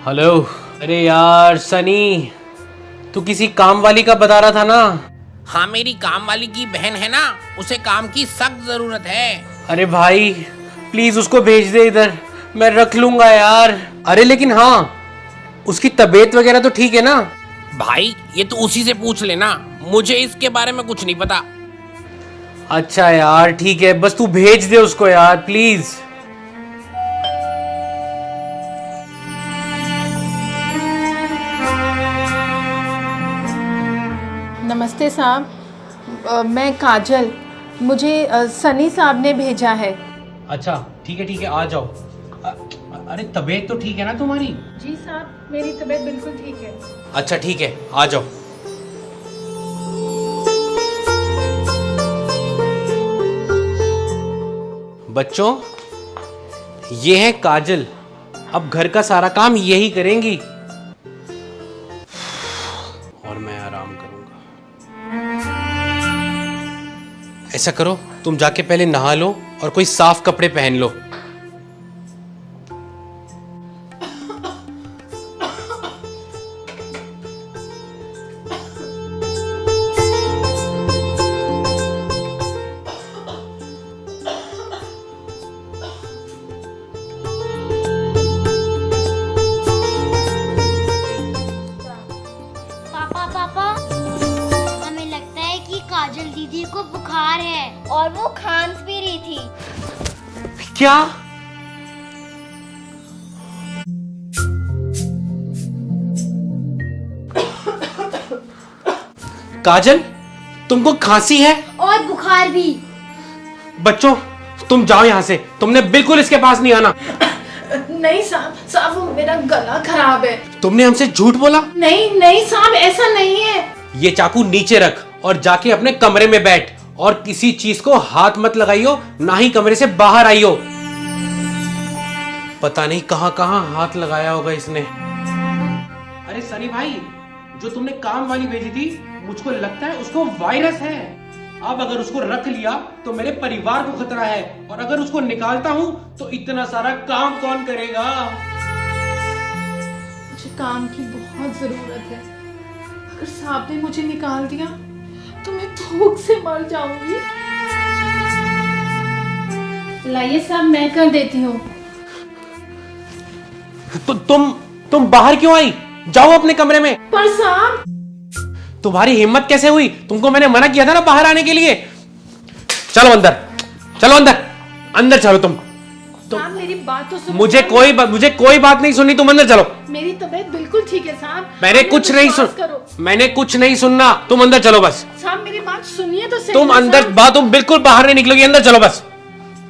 Hello. अरे यार सनी, तू किसी काम वाली का बता रहा था ना? हाँ, मेरी काम वाली की बहन है ना, उसे काम की सख्त जरूरत है। अरे भाई प्लीज उसको भेज दे इधर, मैं रख लूंगा यार। अरे लेकिन हाँ, उसकी तबीयत वगैरह तो ठीक है ना? भाई ये तो उसी से पूछ लेना, मुझे इसके बारे में कुछ नहीं पता। अच्छा यार ठीक है, बस तू भेज दे उसको यार प्लीज। नमस्ते साहब, मैं काजल, मुझे सनी साहब ने भेजा है। अच्छा ठीक है आ जाओ। अरे तबीयत तो ठीक है ना तुम्हारी? जी साहब, मेरी तबीयत बिल्कुल ठीक है। अच्छा ठीक है आ जाओ। बच्चों, ये है काजल, अब घर का सारा काम यही करेंगी और मैं आराम करूंगा। ऐसा करो, तुम जाके पहले नहा लो और कोई साफ कपड़े पहन लो। पापा, हमें लगता है कि काजल दीदी को बुखार है और वो खांस भी रही थी। क्या? काजल, तुमको खांसी है और बुखार भी। बच्चों तुम जाओ यहां से, तुमने बिल्कुल इसके पास नहीं आना। नहीं साहब, वो मेरा गला खराब है। तुमने हमसे झूठ बोला? नहीं साहब, ऐसा नहीं है। ये चाकू नीचे रख और जाके अपने कमरे में बैठ और किसी चीज को हाथ मत लगाइयो, ना ही कमरे से बाहर आइयो। पता नहीं कहां कहां हाथ लगाया होगा इसने। अरे सनी भाई, जो तुमने काम वाली भेजी थी, मुझको लगता है उसको वायरस है। अब अगर उसको रख लिया तो मेरे परिवार को खतरा है, और अगर उसको निकालता हूं तो इतना सारा काम कौन करेगा? मुझे काम की बहुत जरूरत है। अगर साहब ने मुझे निकाल दिया तो मैं भूख से मर जाऊंगी। लाइए साहब, मैं कर देती हूँ। तो तुम बाहर क्यों आई? जाओ अपने कमरे में। पर साहब, तुम्हारी हिम्मत कैसे हुई? तुमको मैंने मना किया था ना बाहर आने के लिए। चलो अंदर, चलो अंदर, अंदर चलो तुम। साहब मेरी बात तो सुनो। मुझे कोई बात नहीं सुननी, तुम अंदर चलो। मेरी तबीयत बिल्कुल ठीक है साहब। मैंने कुछ नहीं मैंने कुछ नहीं सुनना, तुम अंदर चलो बस। साहब मेरी बात सुनिए तो सही। तुम अंदर, तुम बिल्कुल बाहर नहीं निकलोगी, अंदर चलो बस,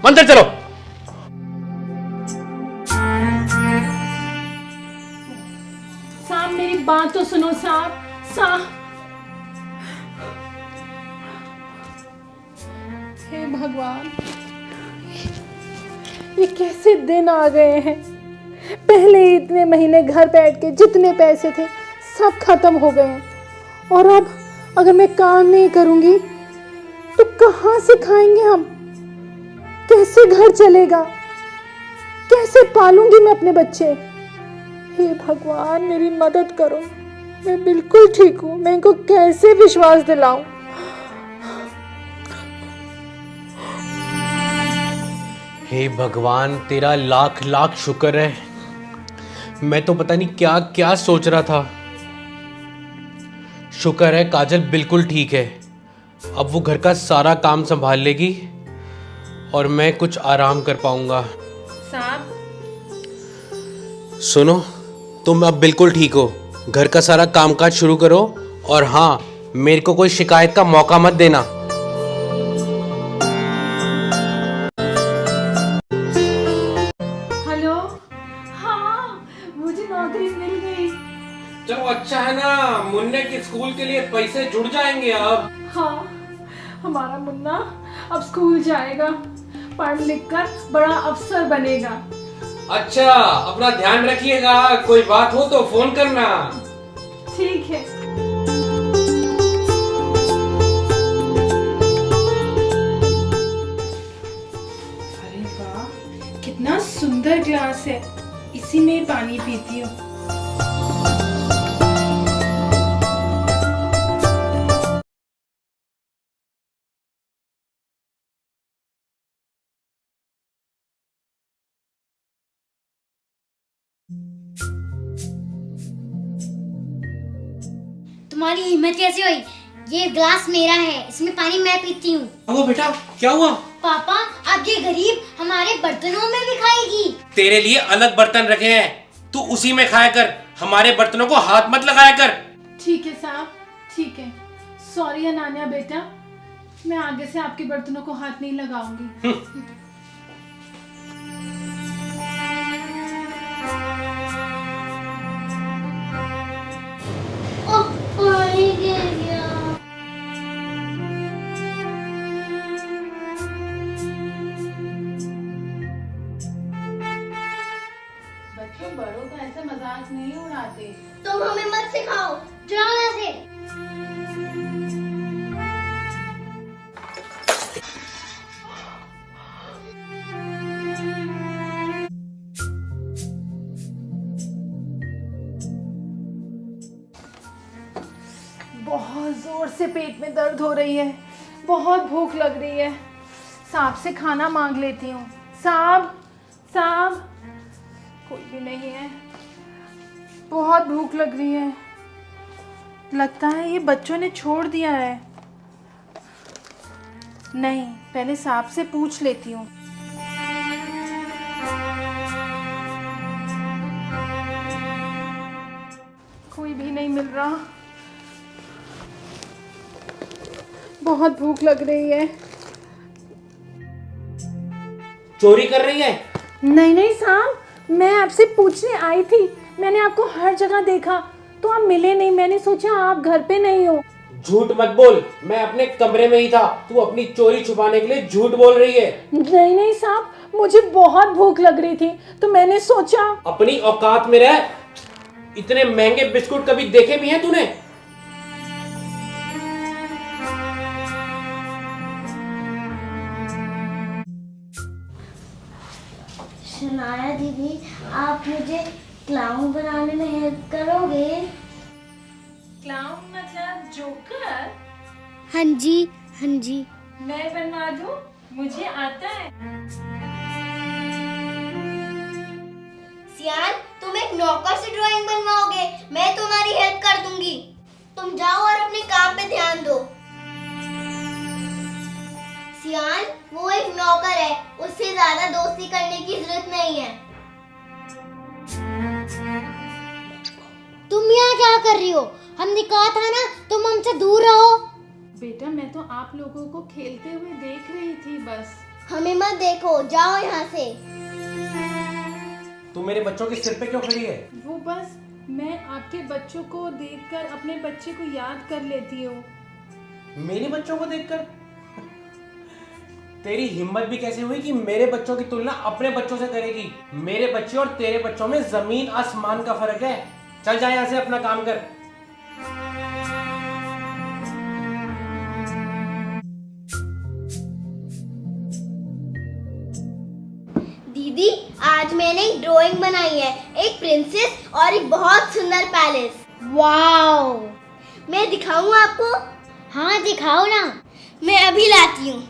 अंदर चलो। साहब मेरी बात तो सुनो साहब। हे भगवान, ये कैसे दिन आ गए हैं। पहले ही इतने महीने घर बैठ के जितने पैसे थे सब खत्म हो गए हैं, और अब अगर मैं काम नहीं करूंगी तो कहाँ से खाएंगे हम? कैसे घर चलेगा? कैसे पालूंगी मैं अपने बच्चे? हे भगवान मेरी मदद करो। मैं बिल्कुल ठीक हूँ, मैं इनको कैसे विश्वास दिलाऊं? हे भगवान, तेरा लाख लाख शुक्र है। मैं तो पता नहीं क्या क्या सोच रहा था। शुक्र है काजल बिल्कुल ठीक है। अब वो घर का सारा काम संभाल लेगी और मैं कुछ आराम कर पाऊंगा। साहब सुनो, तुम अब बिल्कुल ठीक हो, घर का सारा कामकाज शुरू करो, और हाँ, मेरे को कोई शिकायत का मौका मत देना। हेलो, हाँ मुझे नौकरी मिल गई। चलो अच्छा है ना, मुन्ने के स्कूल के लिए पैसे जुड़ जाएंगे अब। हाँ, हमारा मुन्ना अब स्कूल जाएगा, पढ़ लिख कर बड़ा अफसर बनेगा। अच्छा, अपना ध्यान रखिएगा, कोई बात हो तो फोन करना। ठीक है। अरे वाह, कितना सुंदर ग्लास है, इसी में पानी पीती हूँ। तुम्हारी हिम्मत कैसे हुई? ये ग्लास मेरा है, इसमें पानी मैं पीती हूँ। हुआ बेटा, क्या हुआ? पापा, अब ये गरीब हमारे बर्तनों में भी खाएगी। तेरे लिए अलग बर्तन रखे हैं, तू उसी में खाया कर, हमारे बर्तनों को हाथ मत लगाया कर। ठीक है साहब, ठीक है। सॉरी अनान्या बेटा, मैं आगे से आपके बर्तनों को हाथ नहीं लगाऊंगी। ओह, पानी गिर गया। बच्चों, बड़ों का ऐसा मजाक नहीं उड़ाते। तुम हमें मत सिखाओ, जाओ यहाँ से। बहुत जोर से पेट में दर्द हो रही है, बहुत भूख लग रही है। साहब से खाना मांग लेती हूँ। साहब, साहब, कोई भी नहीं है। बहुत भूख लग रही है। लगता है ये बच्चों ने छोड़ दिया है। नहीं, पहले साहब से पूछ लेती हूँ। कोई भी नहीं मिल रहा। बहुत भूख लग रही है। चोरी कर रही है? नहीं नहीं साहब, मैं आपसे पूछने आई थी। मैंने आपको हर जगह देखा तो आप मिले नहीं। मैंने सोचा आप घर पे नहीं हो। झूठ मत बोल, मैं अपने कमरे में ही था। तू अपनी चोरी छुपाने के लिए झूठ बोल रही है। नहीं नहीं साहब, मुझे बहुत भूख लग रही थी तो मैंने सोचा। अपनी औकात में रह। इतने महंगे बिस्कुट कभी देखे भी हैं तूने? शनाया दीदी, आप मुझे क्लाउन बनाने में हेल्प करोगे? क्लाउन मतलब जोकर? हाँ जी, हाँ जी। मैं बनवा दूं? मुझे आता है। सियान, तुम एक नौकर से ड्राइंग बनवाओगे, मैं तुम्हारी हेल्प कर दूंगी। तुम जाओ और अपने काम पे ध्यान दो। सियान, वो एक नौकर है, उससे ज्यादा दोस्ती करने की जरूरत नहीं है। तुम यहाँ क्या कर रही हो? हमने कहा था ना तुम हमसे दूर रहो। बेटा, मैं तो आप लोगों को खेलते हुए देख रही थी बस। हमें मत देखो, जाओ यहाँ से। तू मेरे बच्चों के सिर पे क्यों खड़ी है? वो बस मैं आपके बच्चों को देखकर अपने बच्चे को याद कर लेती हूँ। मेरे बच्चों को देखकर? तेरी हिम्मत भी कैसे हुई कि मेरे बच्चों की तुलना अपने बच्चों से करेगी? मेरे बच्चे और तेरे बच्चों में जमीन आसमान का फर्क है। चल जा यहाँ से, अपना काम कर। दीदी, आज मैंने एक ड्राइंग बनाई है, एक प्रिंसेस और एक बहुत सुंदर पैलेस। वाओ! मैं दिखाऊं आपको? हाँ, दिखाओ ना। मैं अभी लाती हूँ।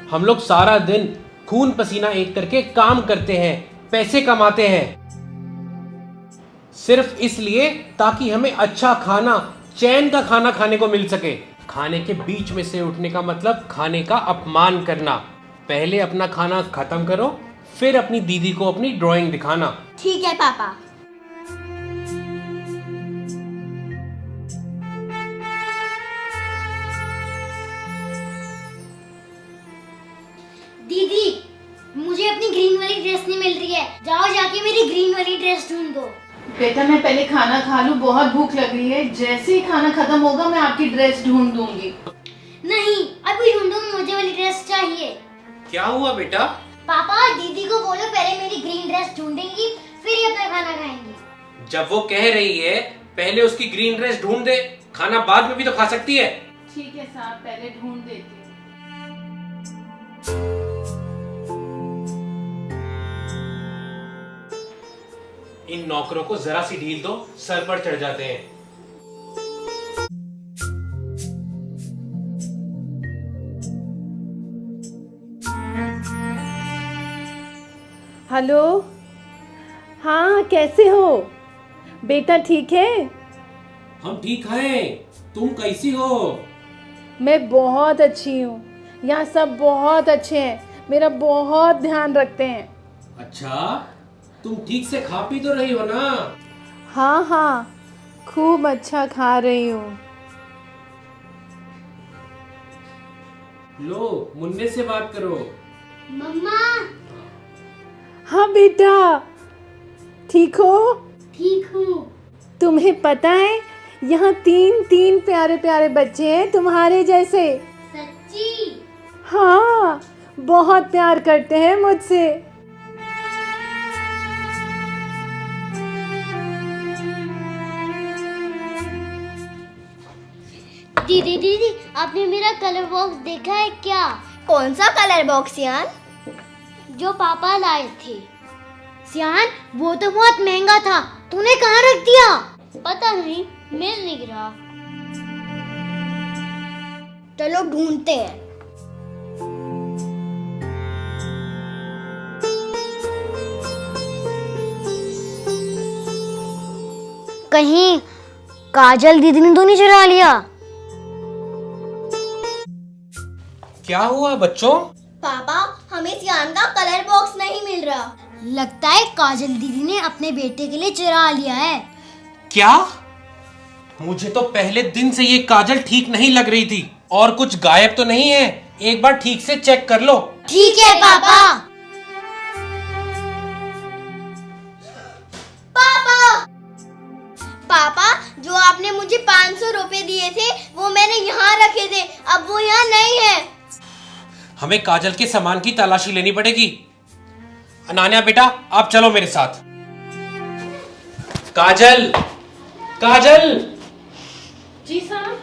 हम लोग सारा दिन खून पसीना एक करके काम करते हैं, पैसे कमाते हैं, सिर्फ इसलिए ताकि हमें अच्छा खाना, चैन का खाना खाने को मिल सके। खाने के बीच में से उठने का मतलब खाने का अपमान करना। पहले अपना खाना खत्म करो, फिर अपनी दीदी को अपनी ड्राइंग दिखाना। ठीक है पापा। दीदी, मुझे अपनी ग्रीन वाली ड्रेस नहीं मिल रही है। जाओ जाके मेरी ग्रीन वाली ड्रेस ढूंढ दो। बेटा, मैं पहले खाना खा लूं, बहुत भूख लग रही है। जैसे ही खाना खत्म होगा मैं आपकी ड्रेस ढूंढ दूंगी। नहीं, अभी ढूंढो, मुझे वाली ड्रेस चाहिए। क्या हुआ बेटा? पापा, दीदी को बोलो पहले मेरी ग्रीन ड्रेस ढूंढेंगी, फिर ही अपना खाना खाएंगी। जब वो कह रही है पहले उसकी ग्रीन ड्रेस ढूंढ दे, खाना बाद में भी तो खा सकती है। ठीक है साहब, पहले ढूंढ देती हूँ। इन नौकरों को जरा सी ढील दो, सर पर चढ़ जाते हैं। हेलो हाँ, कैसे हो बेटा? ठीक है? हम ठीक हैं, तुम कैसी हो? मैं बहुत अच्छी हूँ। यहाँ सब बहुत अच्छे हैं, मेरा बहुत ध्यान रखते हैं। अच्छा, तुम ठीक से खा पी तो रही हो ना? हाँ हाँ, खूब अच्छा खा रही हूँ। लो, मुन्ने से बात करो। मम्मा। हाँ बेटा, ठीक हो? ठीक हूँ। तुम्हें पता है यहाँ तीन प्यारे प्यारे बच्चे हैं तुम्हारे जैसे। सच्ची? हाँ, बहुत प्यार करते हैं मुझसे। दीदी आपने मेरा कलर बॉक्स देखा है क्या? कौन सा कलर बॉक्स सियान? जो पापा लाए थे। सियान, वो तो बहुत महंगा था, तूने कहाँ रख दिया? पता नहीं, मिल नहीं रहा। चलो ढूंढते हैं। कहीं काजल दीदी ने तो नहीं चुरा लिया? क्या हुआ बच्चों? पापा, हमें सियान का कलर बॉक्स नहीं मिल रहा। लगता है काजल दीदी ने अपने बेटे के लिए चुरा लिया है। क्या? मुझे तो पहले दिन से ये काजल ठीक नहीं लग रही थी। और कुछ गायब तो नहीं है? एक बार ठीक से चेक कर लो। ठीक है पापा। पापा, पापा, जो आपने मुझे 500 रुपए दिए थे वो मैंने यहाँ रखे थे, अब वो यहाँ नहीं है। हमें काजल के सामान की तलाशी लेनी पड़ेगी। अनान्या बेटा, आप चलो मेरे साथ। काजल, काजल, जी साहब।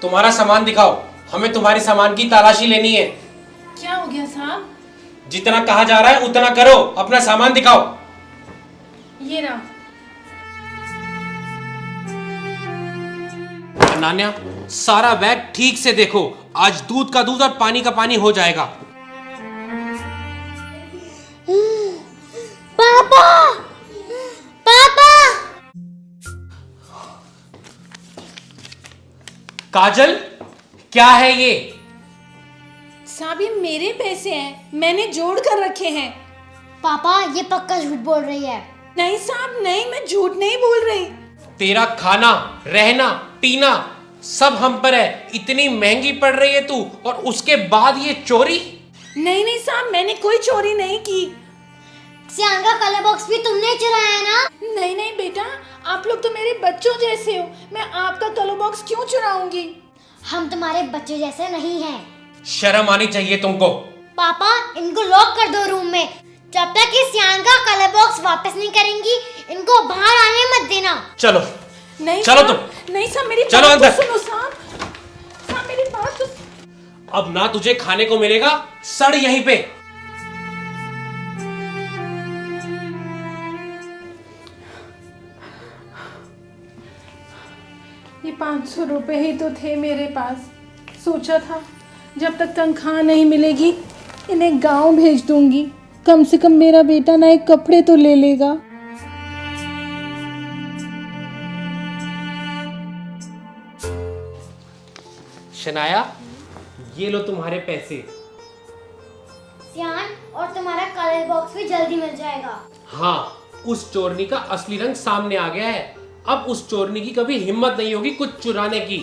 तुम्हारा सामान दिखाओ, हमें तुम्हारे सामान की तलाशी लेनी है। क्या हो गया साहब? जितना कहा जा रहा है उतना करो, अपना सामान दिखाओ। ये रहा। अनान्या, सारा बैग ठीक से देखो, आज दूध का दूध और पानी का पानी हो जाएगा। पापा, पापा, काजल, क्या है ये? साहब, ये मेरे पैसे हैं, मैंने जोड़ कर रखे हैं। पापा, ये पक्का झूठ बोल रही है। नहीं साहब, नहीं, मैं झूठ नहीं बोल रही। तेरा खाना, रहना, पीना सब हम पर है। इतनी महंगी पड़ रही है तू, और उसके बाद ये चोरी? नहीं नहीं साहब, मैंने कोई चोरी नहीं की। सियान का कलर बॉक्स भी तुमने चुराया ना? नहीं नहीं बेटा, आप लोग तो मेरे बच्चों जैसे हो, मैं आपका कलर बॉक्स क्यों चुराऊंगी? हम तुम्हारे बच्चे जैसे नहीं हैं। शर्म आनी चाहिए तुमको। पापा, इनको लॉक कर दो रूम में। जब तक ये सियान का कलर बॉक्स वापस नहीं करेंगी, इनको बाहर आने मत देना। चलो नहीं चलो साहब, तुम। नहीं साहब, मेरी चलो बात तो अंदर। सुनो साहब। साहब, मेरी बात तो। अब ना तुझे खाने को मिलेगा, सड़ यहीं पे। ये 500 रुपए ही तो थे मेरे पास। सोचा था जब तक तनख्वाह नहीं मिलेगी इन्हें गांव भेज दूंगी, कम से कम मेरा बेटा नए कपड़े तो ले लेगा। शनाया, ये लो तुम्हारे पैसे। सियान, और तुम्हारा कलर बॉक्स भी जल्दी मिल जाएगा। हाँ, उस चोरनी का असली रंग सामने आ गया है। अब उस चोरनी की कभी हिम्मत नहीं होगी कुछ चुराने की।